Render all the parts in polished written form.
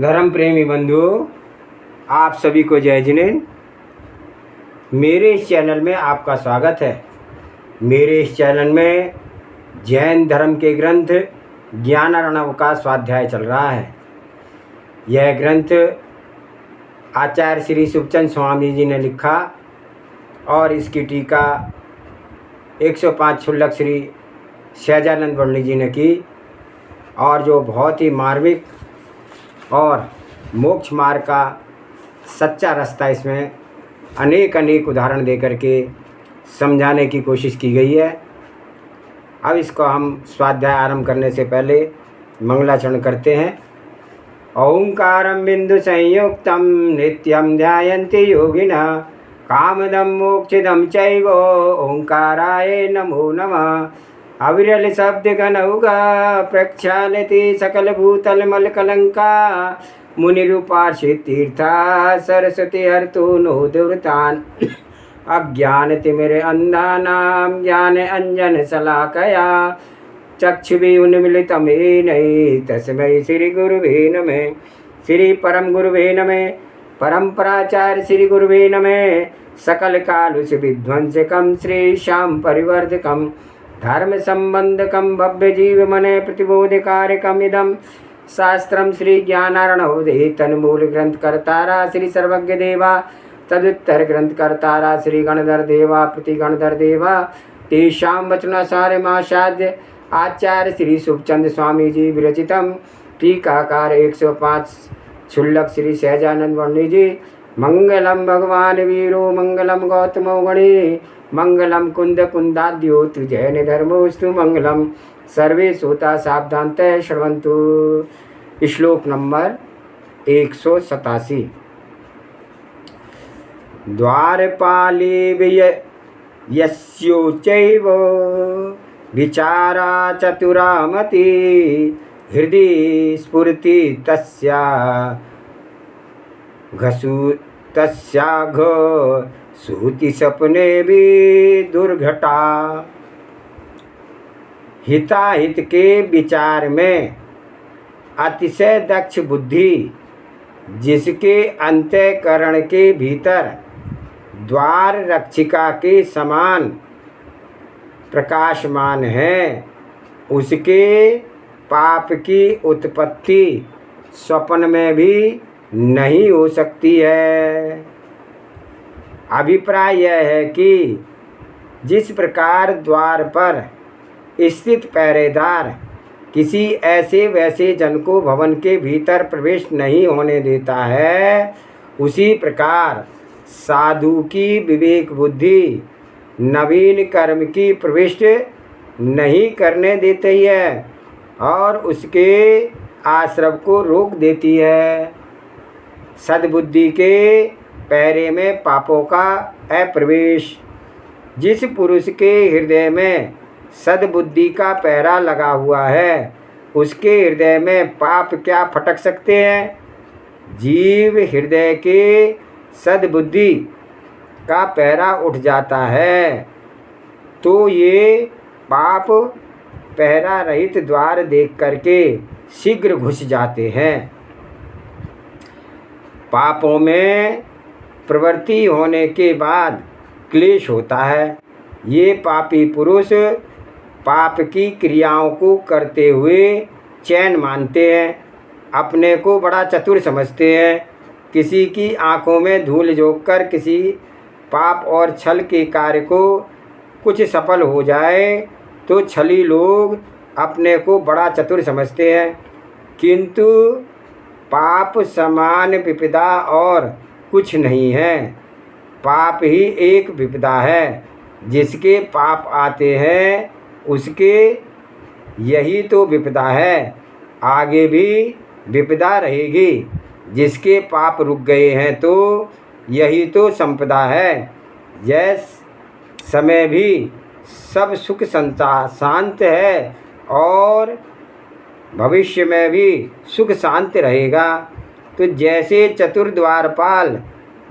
धर्म प्रेमी बंधुओं, आप सभी को जय जिनेंद्र। मेरे इस चैनल में आपका स्वागत है। मेरे इस चैनल में जैन धर्म के ग्रंथ ज्ञानार्णव का स्वाध्याय चल रहा है। यह ग्रंथ आचार्य श्री सुखचंद स्वामी जी ने लिखा और इसकी टीका 105 क्षुल्लक श्री सहजानंद पंडित जी ने की, और जो बहुत ही मार्मिक और मोक्ष मार्ग का सच्चा रास्ता इसमें अनेक उदाहरण दे करके समझाने की कोशिश की गई है। अब इसको हम स्वाध्याय आरंभ करने से पहले मंगलाचरण करते हैं। ओंकारं बिंदु संयुक्तं नित्यं ध्यायन्ति योगिनः कामदं मोक्षदं चैव ओंकाराय नमो नमः। अविरल शब्द घनौघा प्रक्षालति सकल भूतल मल कलंका मुनिरूपार्षि तीर्था सरस्वती हर्तु नो दुर्तान अज्ञान तिमिर अंधानां ज्ञान अंजन शलाकया चक्षुषी उन्मीलितं येन तस्मै श्री गुरुवे नमः। श्री परम गुरुवे नमः। परम्पराचार्य श्री गुरुवे नमः। सकल कालुष विध्वंसकं श्री श्याम परिवर्धकं धर्म संबंधकं भव्य जीव मने प्रतिबोधकारकम् इदं शास्त्रं श्री ज्ञानार्णवोदये तन्मूल ग्रंथ कर्तारा श्री सर्वज्ञ देवा तदुत्तर ग्रंथ कर्तारा श्री गणधर देवा प्रति गणधर देवा तेषां वचनासारमासाद्य आचार्य श्री सुखचंद स्वामी जी विरचितं टीकाकार 105 क्षुल्लक श्री सहजानंद पंडित जी। मंगलम भगवान वीरो मंगलम गौतमो गणे मंगलम कुंद कुंदाद्योत जैन धर्मोस्तु मंगलम सर्वे श्रोता सावधानतः श्रवन्तु। श्लोक नंबर 187। द्वारपाले यस्योचैव विचारा चतुरामति हृदि स्फुरति तस्या घ सूति सपने भी दुर्घटा। हिताहित के विचार में अतिशय दक्ष बुद्धि जिसके अंतःकरण के भीतर द्वार रक्षिका के समान प्रकाशमान है, उसके पाप की उत्पत्ति स्वप्न में भी नहीं हो सकती है। अभिप्राय यह है कि जिस प्रकार द्वार पर स्थित पहरेदार किसी ऐसे वैसे जन को भवन के भीतर प्रवेश नहीं होने देता है, उसी प्रकार साधु की विवेक बुद्धि नवीन कर्म की प्रविष्टि नहीं करने देती है और उसके आश्रव को रोक देती है। सद्बुद्धि के पहरे में पापों का अप्रवेश। जिस पुरुष के हृदय में सद्बुद्धि का पहरा लगा हुआ है, उसके हृदय में पाप क्या फटक सकते हैं। जीव हृदय के सद्बुद्धि का पहरा उठ जाता है तो ये पाप पहरा रहित द्वार देख करके शीघ्र घुस जाते हैं। पापों में प्रवृत्ति होने के बाद क्लेश होता है। ये पापी पुरुष पाप की क्रियाओं को करते हुए चैन मानते हैं, अपने को बड़ा चतुर समझते हैं। किसी की आंखों में धूल झोंक कर किसी पाप और छल के कार्य को कुछ सफल हो जाए तो छली लोग अपने को बड़ा चतुर समझते हैं, किंतु पाप समान विपदा और कुछ नहीं है। पाप ही एक विपदा है। जिसके पाप आते हैं उसके यही तो विपदा है, आगे भी विपदा रहेगी। जिसके पाप रुक गए हैं तो यही तो संपदा है। यह समय भी सब सुख शांत है और भविष्य में भी सुख शांत रहेगा। तो जैसे चतुर द्वारपाल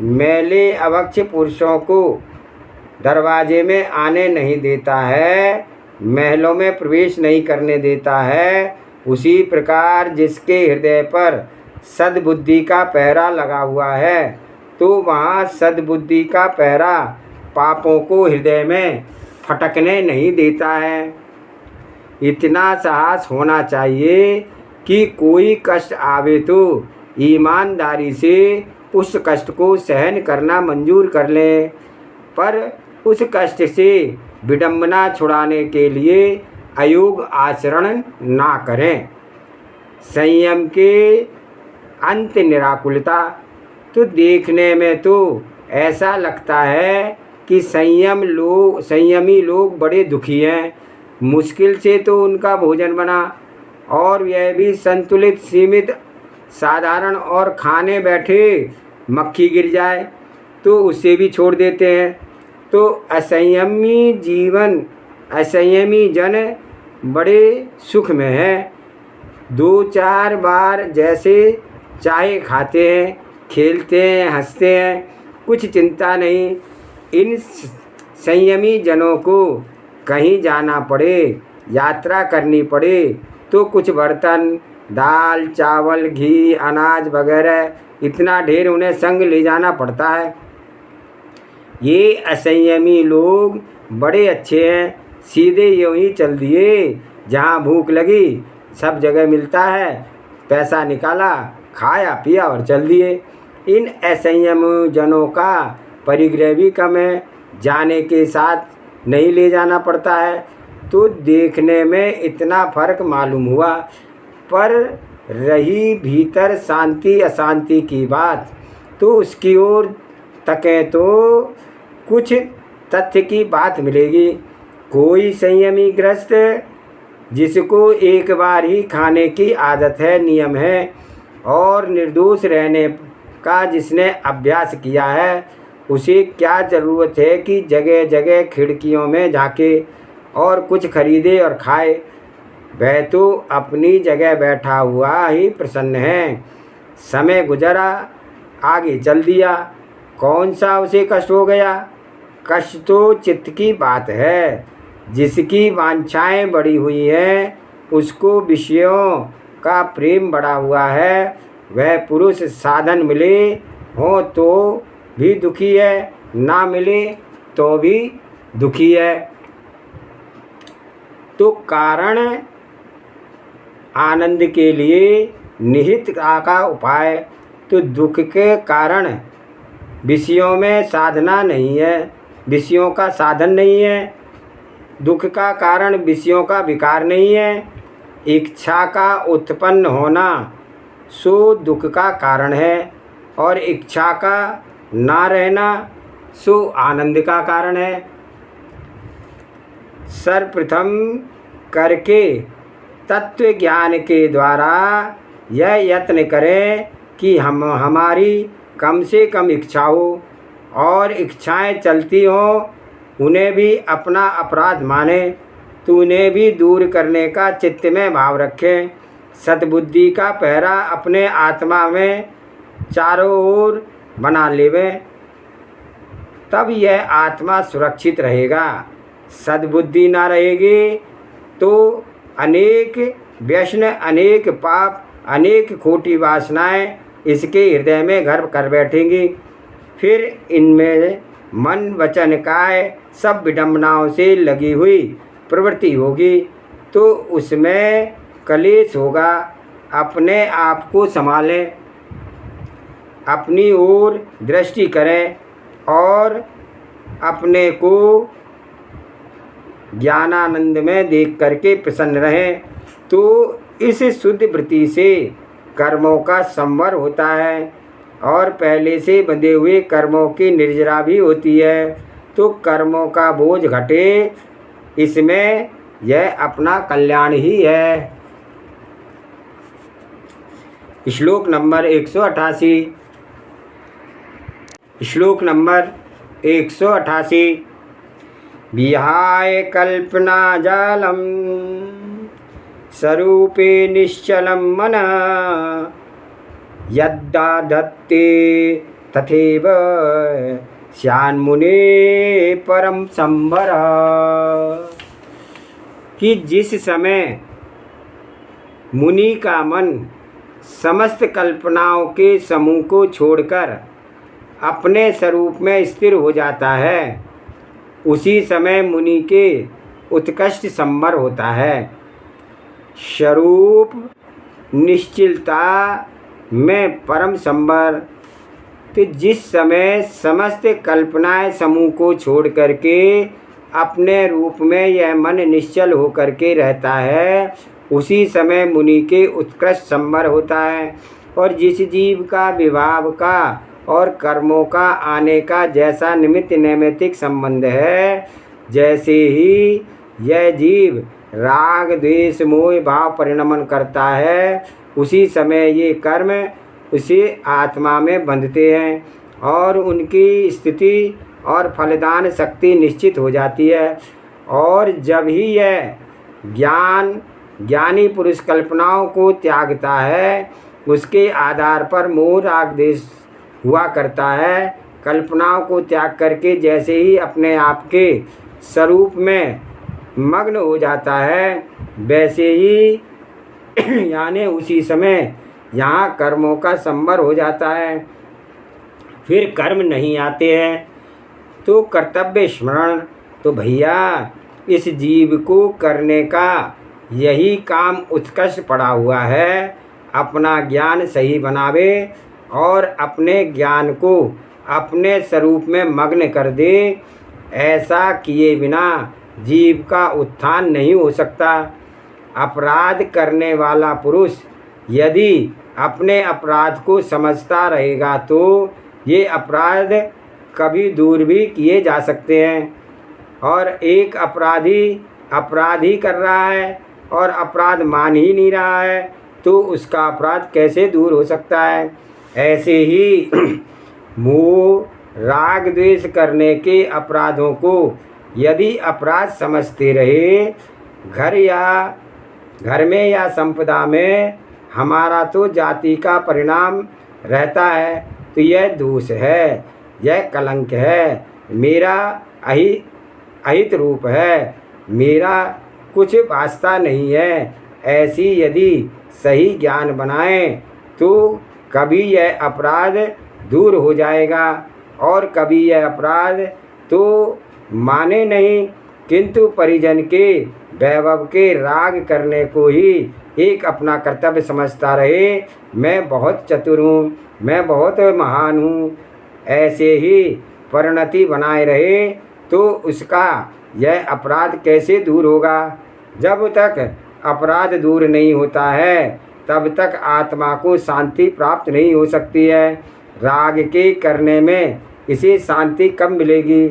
मैले अभक्ष पुरुषों को दरवाजे में आने नहीं देता है, महलों में प्रवेश नहीं करने देता है, उसी प्रकार जिसके हृदय पर सद्बुद्धि का पहरा लगा हुआ है, तो वहाँ सद्बुद्धि का पहरा पापों को हृदय में फटकने नहीं देता है। इतना साहस होना चाहिए कि कोई कष्ट आवे तो ईमानदारी से उस कष्ट को सहन करना मंजूर कर लें, पर उस कष्ट से विडंबना छुड़ाने के लिए अयोग आचरण ना करें। संयम के अंत निराकुलता। तो देखने में तो ऐसा लगता है कि संयमी लोग बड़े दुखी हैं। मुश्किल से तो उनका भोजन बना, और यह भी संतुलित, सीमित, साधारण, और खाने बैठे मक्खी गिर जाए तो उसे भी छोड़ देते हैं। तो असंयमी जन बड़े सुख में हैं। 2-4 बार जैसे चाहे खाते हैं, खेलते हैं, हंसते हैं, कुछ चिंता नहीं। इन संयमी जनों को कहीं जाना पड़े, यात्रा करनी पड़े, तो कुछ बर्तन, दाल, चावल, घी, अनाज वगैरह इतना ढेर उन्हें संग ले जाना पड़ता है। ये असंयमी लोग बड़े अच्छे हैं, सीधे यूँ ही चल दिए, जहाँ भूख लगी सब जगह मिलता है, पैसा निकाला, खाया पिया और चल दिए। इन असंयम जनों का परिग्रह भी कम है, जाने के साथ नहीं ले जाना पड़ता है। तो देखने में इतना फर्क मालूम हुआ, पर रही भीतर शांति अशांति की बात, तो उसकी ओर तकें तो कुछ तथ्य की बात मिलेगी। कोई संयमी ग्रस्त जिसको एक बार ही खाने की आदत है, नियम है, और निर्दोष रहने का जिसने अभ्यास किया है, उसे क्या ज़रूरत है कि जगह जगह खिड़कियों में झाँके और कुछ खरीदे और खाए। वह तो अपनी जगह बैठा हुआ ही प्रसन्न है। समय गुजरा, आगे चल दिया, कौन सा उसे कष्ट हो गया? कष्ट तो चित्त की बात है। जिसकी वांछाएं बढ़ी हुई हैं, उसको विषयों का प्रेम बढ़ा हुआ है, वह पुरुष साधन मिले हो तो भी दुखी है, ना मिले तो भी दुखी है। तो कारण आनंद के लिए निहित का उपाय। तो दुख के कारण विषयों में साधना नहीं है, विषयों का साधन नहीं है। दुख का कारण विषयों का विकार नहीं है। इच्छा का उत्पन्न होना सो दुख का कारण है, और इच्छा का ना रहना सो आनंद का कारण है। सर्वप्रथम करके तत्व ज्ञान के द्वारा यह यत्न करें कि हमारी कम से कम इच्छा हो, और इच्छाएं चलती हों उन्हें भी अपना अपराध माने, तो उन्हें भी दूर करने का चित्त में भाव रखें। सद्बुद्धि का पहरा अपने आत्मा में चारों ओर बना लेवें, तब यह आत्मा सुरक्षित रहेगा। सद्बुद्धि ना रहेगी तो अनेक व्यसन, अनेक पाप, अनेक खोटी वासनाएं इसके हृदय में घर कर बैठेंगी। फिर इनमें मन, वचन, काय सब विडंबनाओं से लगी हुई प्रवृत्ति होगी, तो उसमें कलेश होगा। अपने आप को संभालें, अपनी ओर दृष्टि करें और अपने को ज्ञानानंद में देख करके प्रसन्न रहें। तो इस शुद्ध वृत्ति से कर्मों का संवर होता है, और पहले से बंधे हुए कर्मों की निर्जरा भी होती है। तो कर्मों का बोझ घटे, इसमें यह अपना कल्याण ही है। श्लोक नंबर 188। श्लोक नंबर 188। विहाय कल्पना जालम स्वरूपे निश्चलं मनः यद्दधत्ते तथैव स्यान्मुने परम संभरः। कि जिस समय मुनि का मन समस्त कल्पनाओं के समूह को छोड़कर अपने स्वरूप में स्थिर हो जाता है, उसी समय मुनि के उत्कृष्ट संवर होता है। स्वरूप निश्चलता में परम संवर, तो जिस समय समस्त कल्पनाएं समूह को छोड़ करके अपने रूप में यह मन निश्चल होकर के रहता है, उसी समय मुनि के उत्कृष्ट संवर होता है। और जिस जीव का विभाव का और कर्मों का आने का जैसा निमित्त नैमित्तिक संबंध है, जैसे ही यह जीव राग द्वेष मोह भाव परिणमन करता है, उसी समय ये कर्म उसे आत्मा में बंधते हैं और उनकी स्थिति और फलदान शक्ति निश्चित हो जाती है। और जब ही यह ज्ञानी पुरुष कल्पनाओं को त्यागता है, उसके आधार पर मोह राग द्वेष हुआ करता है। कल्पनाओं को त्याग करके जैसे ही अपने आप के स्वरूप में मग्न हो जाता है, वैसे ही यानी उसी समय यहाँ कर्मों का संवर हो जाता है। फिर कर्म नहीं आते हैं तो कर्तव्य स्मरण। तो भैया इस जीव को करने का यही काम उत्कृष्ट पड़ा हुआ है, अपना ज्ञान सही बनावे और अपने ज्ञान को अपने स्वरूप में मग्न कर दे। ऐसा किए बिना जीव का उत्थान नहीं हो सकता। अपराध करने वाला पुरुष यदि अपने अपराध को समझता रहेगा तो ये अपराध कभी दूर भी किए जा सकते हैं। और एक अपराधी कर रहा है और अपराध मान ही नहीं रहा है, तो उसका अपराध कैसे दूर हो सकता है। ऐसे ही मोह राग द्वेष करने के अपराधों को यदि अपराध समझते रहे, घर में या संपदा में हमारा तो जाति का परिणाम रहता है, तो यह दोष है, यह कलंक है, मेरा अहित रूप है, मेरा कुछ वास्ता नहीं है। ऐसी यदि सही ज्ञान बनाएं तो कभी यह अपराध दूर हो जाएगा और कभी यह अपराध तो माने नहीं, किंतु परिजन के वैभव के राग करने को ही एक अपना कर्तव्य समझता रहे। मैं बहुत चतुर हूँ, मैं बहुत महान हूँ, ऐसे ही परिणति बनाए रहे, तो उसका यह अपराध कैसे दूर होगा। जब तक अपराध दूर नहीं होता है, तब तक आत्मा को शांति प्राप्त नहीं हो सकती है। राग के करने में इसे शांति कब मिलेगी।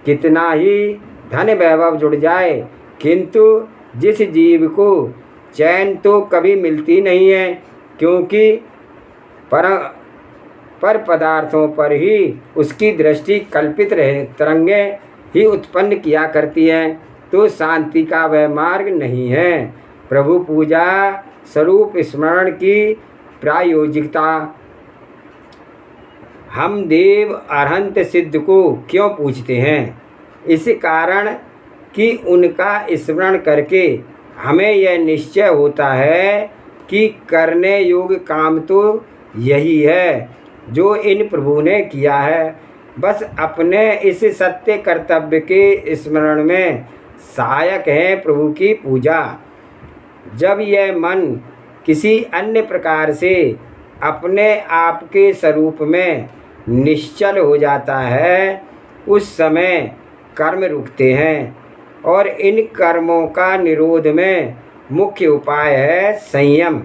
कितना ही धन वैभव जुड़ जाए, किंतु जिस जीव को चैन तो कभी मिलती नहीं है, क्योंकि पर पदार्थों पर ही उसकी दृष्टि कल्पित तरंगें ही उत्पन्न किया करती हैं, तो शांति का वह मार्ग नहीं है। प्रभु पूजा स्वरूप स्मरण की प्रायोगिकता। हम देव अरहंत सिद्ध को क्यों पूछते हैं। इस कारण कि उनका स्मरण करके हमें यह निश्चय होता है कि करने योग्य काम तो यही है जो इन प्रभु ने किया है। बस अपने इस सत्य कर्तव्य के स्मरण में सहायक है प्रभु की पूजा। जब यह मन किसी अन्य प्रकार से अपने आप के स्वरूप में निश्चल हो जाता है, उस समय कर्म रुकते हैं और इन कर्मों का निरोध में मुख्य उपाय है संयम।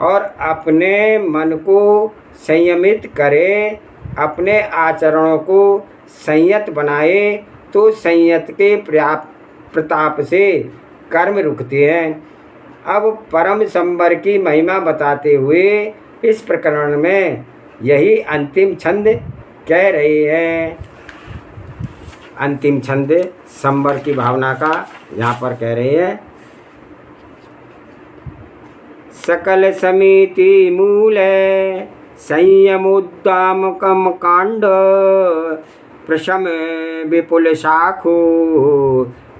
और अपने मन को संयमित करे, अपने आचरणों को संयत बनाए, तो संयत के प्रताप से कर्म रुकते हैं। अब परम संवर की महिमा बताते हुए इस प्रकरण में यही अंतिम छंद कह रहे हैं। अंतिम छंद संवर की भावना का यहाँ पर कह रहे हैं। सकल समिति मूल संयमोद्दामकम कांड प्रशम विपुल शाखो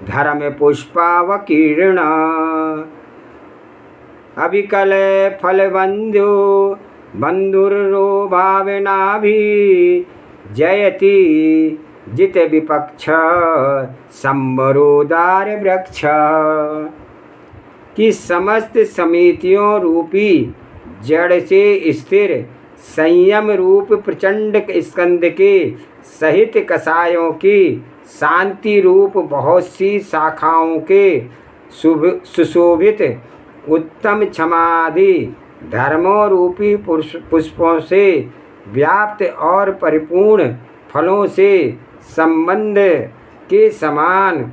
धर्म पुष्पावकीर्ण। अविकल फल बंधु बंधुरो भावना भी जयति जित विपक्ष संबरोदार वृक्ष। कि समस्त समितियों रूपी जड़ से स्थिर संयम रूप प्रचंड स्कंद के सहित कसायों की शांति रूप बहुत सी शाखाओं के सुशोभित उत्तम क्षमादि धर्मों रूपी पुष्पों से व्याप्त और परिपूर्ण फलों से संबंध के समान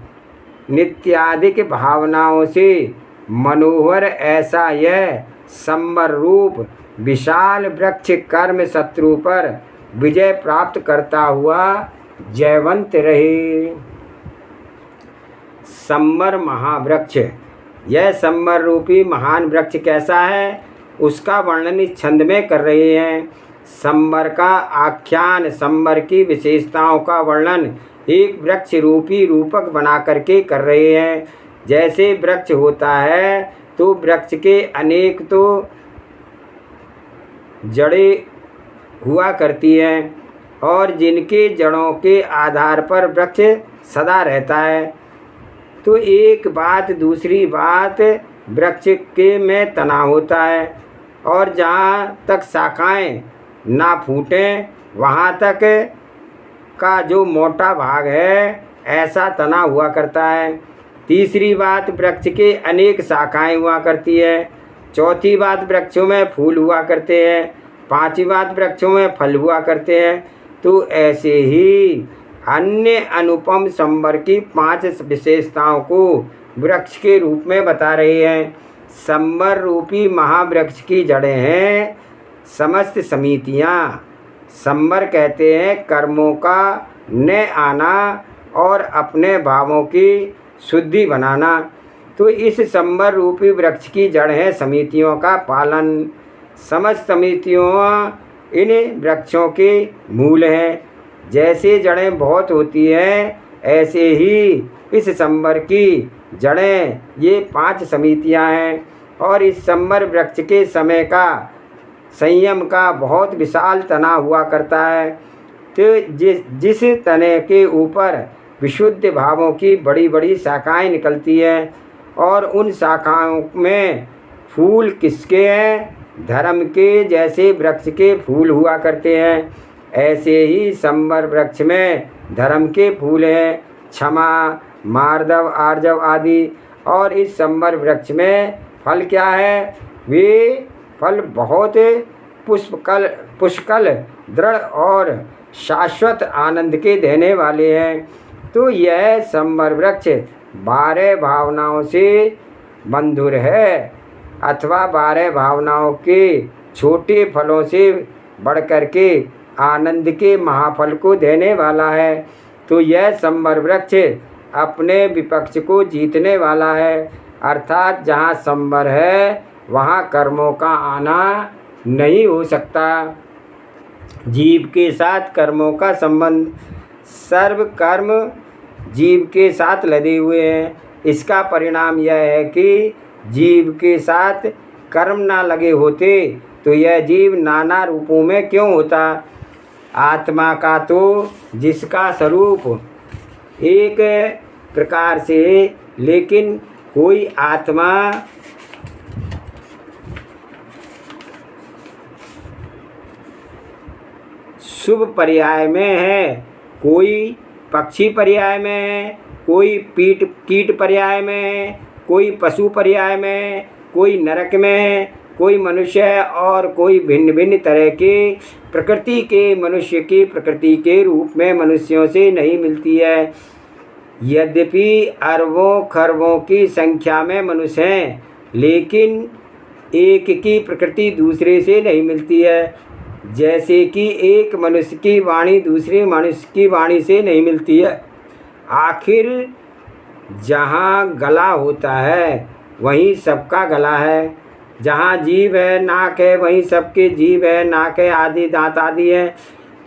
नित्यादिक भावनाओं से मनोहर ऐसा यह संबर रूप विशाल वृक्ष कर्म शत्रु पर विजय प्राप्त करता हुआ जयवंत रहे। संबर महावृक्ष। यह संबर रूपी महान वृक्ष कैसा है उसका वर्णन इस छंद में कर रहे हैं। संबर का आख्यान, संबर की विशेषताओं का वर्णन एक वृक्ष रूपी रूपक बना करके कर रहे हैं। जैसे वृक्ष होता है तो वृक्ष के अनेक तो जड़ें हुआ करती हैं और जिनके जड़ों के आधार पर वृक्ष सदा रहता है। तो एक बात दूसरी बात वृक्ष के में तना होता है और जहाँ तक शाखाएं ना फूटें वहाँ तक का जो मोटा भाग है ऐसा तना हुआ करता है। तीसरी बात वृक्ष के अनेक शाखाएं हुआ करती है। चौथी बात वृक्षों में फूल हुआ करते हैं। पांचवी बात वृक्षों में फल हुआ करते हैं। तो ऐसे ही अन्य अनुपम संबर की 5 विशेषताओं को वृक्ष के रूप में बता रहे हैं। संबर रूपी महावृक्ष की जड़ें हैं समस्त समितियाँ। संबर कहते हैं कर्मों का न आना और अपने भावों की शुद्धि बनाना। तो इस संबर रूपी वृक्ष की जड़ है समितियों का पालन। समस्त समितियों इन वृक्षों के मूल हैं। जैसे जड़ें बहुत होती हैं ऐसे ही इस संबर की जड़ें ये 5 समितियां हैं। और इस संबर वृक्ष के समय का संयम का बहुत विशाल तना हुआ करता है। तो जिस तने के ऊपर विशुद्ध भावों की बड़ी बड़ी शाखाएं निकलती हैं और उन शाखाओं में फूल किसके हैं? धर्म के। जैसे वृक्ष के फूल हुआ करते हैं ऐसे ही संबर वृक्ष में धर्म के फूल हैं, क्षमा, मार्दव, आर्जव आदि। और इस संबर वृक्ष में फल क्या है? वे फल बहुत पुष्कल दृढ़ और शाश्वत आनंद के देने वाले हैं। तो यह संबर वृक्ष 12 भावनाओं से बंधुर है अथवा 12 भावनाओं के छोटे फलों से बढ़कर के आनंद के महाफल को देने वाला है। तो यह संबर वृक्ष अपने विपक्ष को जीतने वाला है। अर्थात जहाँ संबर है वहाँ कर्मों का आना नहीं हो सकता। जीव के साथ कर्मों का संबंध, सर्व कर्म जीव के साथ लदे हुए हैं। इसका परिणाम यह है कि जीव के साथ कर्म ना लगे होते तो यह जीव नाना रूपों में क्यों होता। आत्मा का तो जिसका स्वरूप एक प्रकार से, लेकिन कोई आत्मा शुभ पर्याय में है, कोई पक्षी पर्याय में है, कोई कीट पर्याय में है, कोई पशु पर्याय में है, कोई नरक में है, कोई मनुष्य है और कोई भिन्न भिन्न तरह के प्रकृति के मनुष्य की प्रकृति के रूप में मनुष्यों से नहीं मिलती है। यद्यपि अरबों खरबों की संख्या में मनुष्य हैं लेकिन एक की प्रकृति दूसरे से नहीं मिलती है। जैसे कि एक मनुष्य की वाणी दूसरे मनुष्य की वाणी से नहीं मिलती है। आखिर जहाँ गला होता है वहीं सबका गला है। जहाँ जीभ है, नाक है, वहीं सबके जीभ है, नाक है आदि, दांत आदि हैं।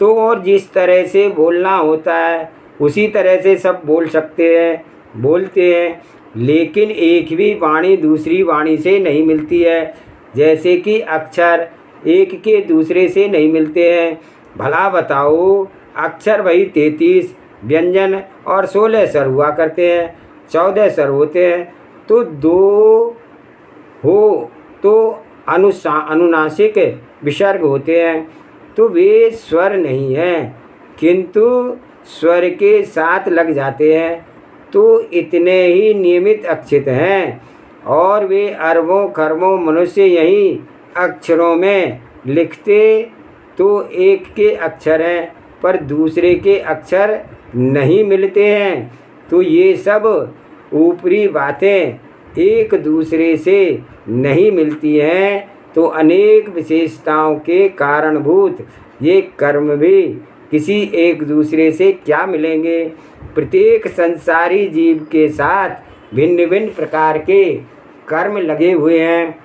तो और जिस तरह से बोलना होता है उसी तरह से सब बोल सकते हैं, बोलते हैं। लेकिन एक भी वाणी दूसरी वाणी से नहीं मिलती है, जैसे कि अक्षर एक के दूसरे से नहीं मिलते हैं। भला बताओ, अक्षर वही 33 व्यंजन और 16 स्वर हुआ करते हैं, 14 स्वर होते हैं, तो दो हो तो अनुनासिक विसर्ग होते हैं, तो वे स्वर नहीं हैं, किंतु स्वर के साथ लग जाते हैं, तो इतने ही नियमित अक्षित हैं। और वे अरबों खरबों मनुष्य यही अक्षरों में लिखते तो एक के अक्षर हैं, पर दूसरे के अक्षर नहीं मिलते हैं। तो ये सब ऊपरी बातें एक दूसरे से नहीं मिलती हैं, तो अनेक विशेषताओं के कारणभूत ये कर्म भी किसी एक दूसरे से क्या मिलेंगे। प्रत्येक संसारी जीव के साथ भिन्न भिन्न प्रकार के कर्म लगे हुए हैं।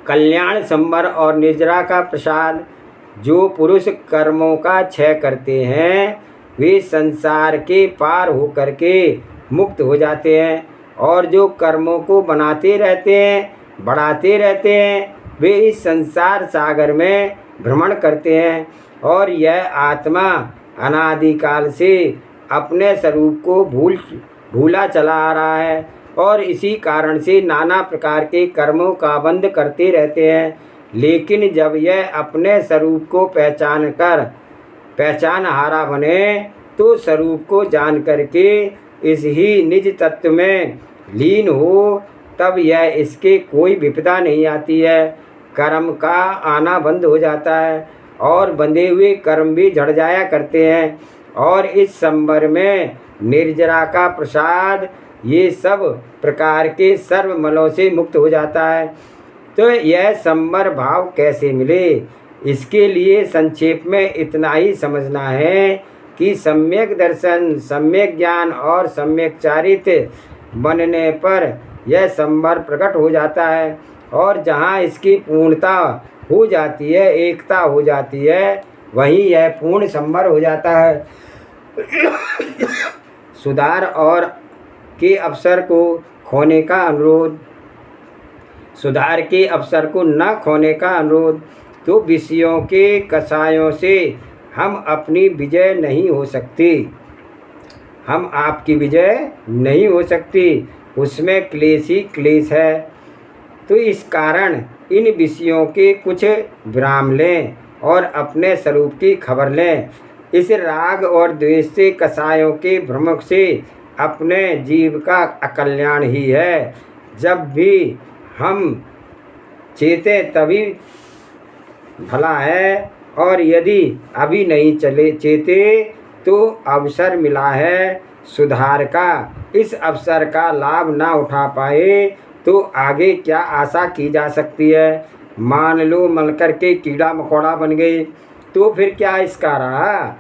कल्याण संवर और निर्जरा का प्रसाद जो पुरुष कर्मों का क्षय करते हैं, वे संसार के पार होकर के मुक्त हो जाते हैं, और जो कर्मों को बनाते रहते हैं बढ़ाते रहते हैं, वे इस संसार सागर में भ्रमण करते हैं। और यह आत्मा अनादिकाल से अपने स्वरूप को भूला चला आ रहा है, और इसी कारण से नाना प्रकार के कर्मों का बंध करते रहते हैं। लेकिन जब यह अपने स्वरूप को पहचान हारा बने, तो स्वरूप को जान करके इस ही निज तत्व में लीन हो, तब यह इसके कोई विपदा नहीं आती है। कर्म का आना बंद हो जाता है, और बंधे हुए कर्म भी झड़ जाया करते हैं। और इस संवर में निर्जरा का प्रसाद ये सब प्रकार के सर्व मलों से मुक्त हो जाता है। तो यह संवर भाव कैसे मिले, इसके लिए संक्षेप में इतना ही समझना है कि सम्यक दर्शन, सम्यक ज्ञान और सम्यक चारित्र्य बनने पर यह संवर प्रकट हो जाता है। और जहाँ इसकी पूर्णता हो जाती है, एकता हो जाती है, वहीं यह पूर्ण संवर हो जाता है। सुधार और के अवसर को खोने का अनुरोध, सुधार के अवसर को न खोने का अनुरोध। तो विषयों के कषायों से हम अपनी विजय नहीं हो सकती, हम आपकी विजय नहीं हो सकती, उसमें क्लेश ही क्लेश है। तो इस कारण इन विषयों के कुछ विराम लें और अपने स्वरूप की खबर लें। इस राग और द्वेष से कषायों के भ्रम से अपने जीव का अकल्याण ही है। जब भी हम चेते तभी भला है, और यदि अभी नहीं चेते तो अवसर मिला है सुधार का। इस अवसर का लाभ ना उठा पाए तो आगे क्या आशा की जा सकती है। मान लो मलकर के कीड़ा मकोड़ा बन गए, तो फिर क्या इसका रहा।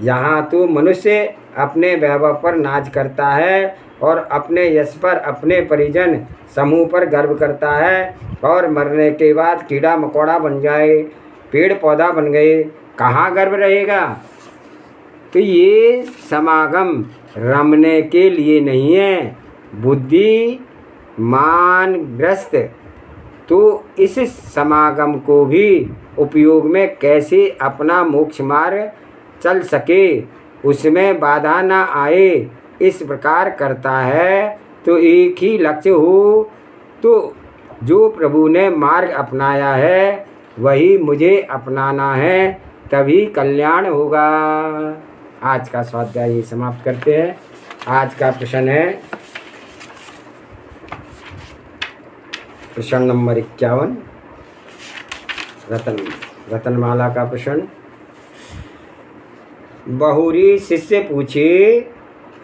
यहाँ तो मनुष्य अपने वैभव पर नाज करता है, और अपने यश पर, अपने परिजन समूह पर गर्व करता है, और मरने के बाद कीड़ा मकोड़ा बन जाए, पेड़ पौधा बन गए, कहाँ गर्व रहेगा। तो ये समागम रमने के लिए नहीं है, बुद्धि मानग्रस्त। तो इस समागम को भी उपयोग में कैसे अपना मोक्ष मार्ग चल सके, उसमें बाधा न आए, इस प्रकार करता है। तो एक ही लक्ष्य हो, तो जो प्रभु ने मार्ग अपनाया है वही मुझे अपनाना है, तभी कल्याण होगा। आज का स्वाध्याय समाप्त करते हैं। आज का प्रश्न है प्रश्न नंबर 51, रतनमाला का प्रश्न। बहुरी शिष्य पूछे,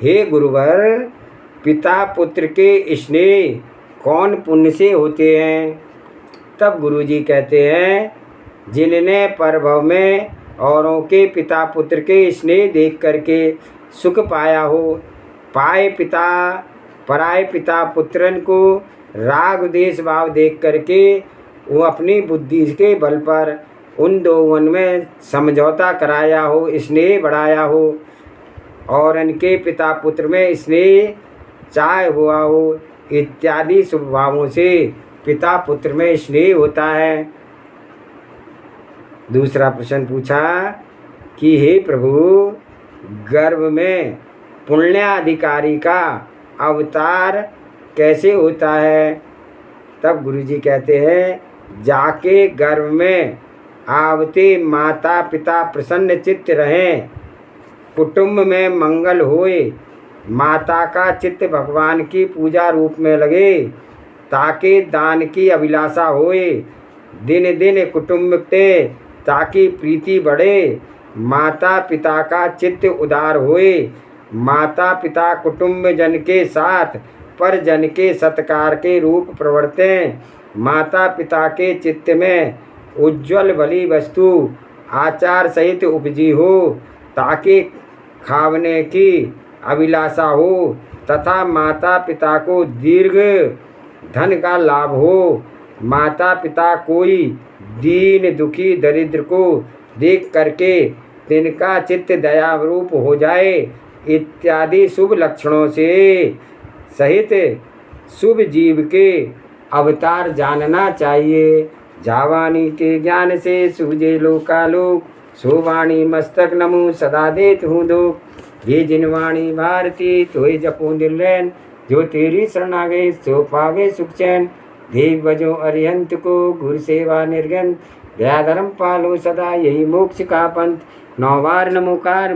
हे गुरुवर, पिता पुत्र के स्नेह कौन पुण्य से होते हैं। तब गुरुजी कहते हैं, जिनने परभव में औरों के पिता पुत्र के स्नेह देख करके सुख पाया हो, पराए पिता पुत्रन को राग देश भाव देख करके वो अपनी बुद्धि के बल पर उन दोवन में समझौता कराया हो, स्नेह बढ़ाया हो, और उनके पिता पुत्र में स्नेह चाय हुआ हो इत्यादि शुभ भावों से पिता पुत्र में स्नेह होता है। दूसरा प्रश्न पूछा कि हे प्रभु, गर्भ में पुण्याधिकारी का अवतार कैसे होता है? तब गुरुजी कहते हैं, जाके गर्भ में आवते माता पिता प्रसन्न चित्त रहें, कुटुंब में मंगल होए, माता का चित्त भगवान की पूजा रूप में लगे, ताकि दान की अभिलाषा होए, दिन दिन कुटुंब ते ताकि प्रीति बढ़े, माता पिता का चित्त उदार होए, माता पिता कुटुंब जन के साथ परजन के सत्कार के रूप प्रवर्तें, माता पिता के चित्त में उज्ज्वल भली वस्तु आचार सहित उपजी हो, ताकि खावने की अभिलाषा हो तथा माता पिता को दीर्घ धन का लाभ हो, माता पिता कोई दीन दुखी दरिद्र को देख करके तिनका चित्त दयारूप हो जाए, इत्यादि शुभ लक्षणों से सहित शुभ जीव के अवतार जानना चाहिए। जावानी के ज्ञान से सूझे लोकालोक, सोवाणी मस्तक नमो सदा देत हूँ दुख, ये जिनवाणी भारती तोय जपो दिलैन, जो तेरी शरण आ गए सो पावे सुख चैन, देव बजो अरिहंत को गुरु सेवा निर्गन, दया धर्म पालो सदा यही मोक्ष का पंथ, 9 बार नमोकार।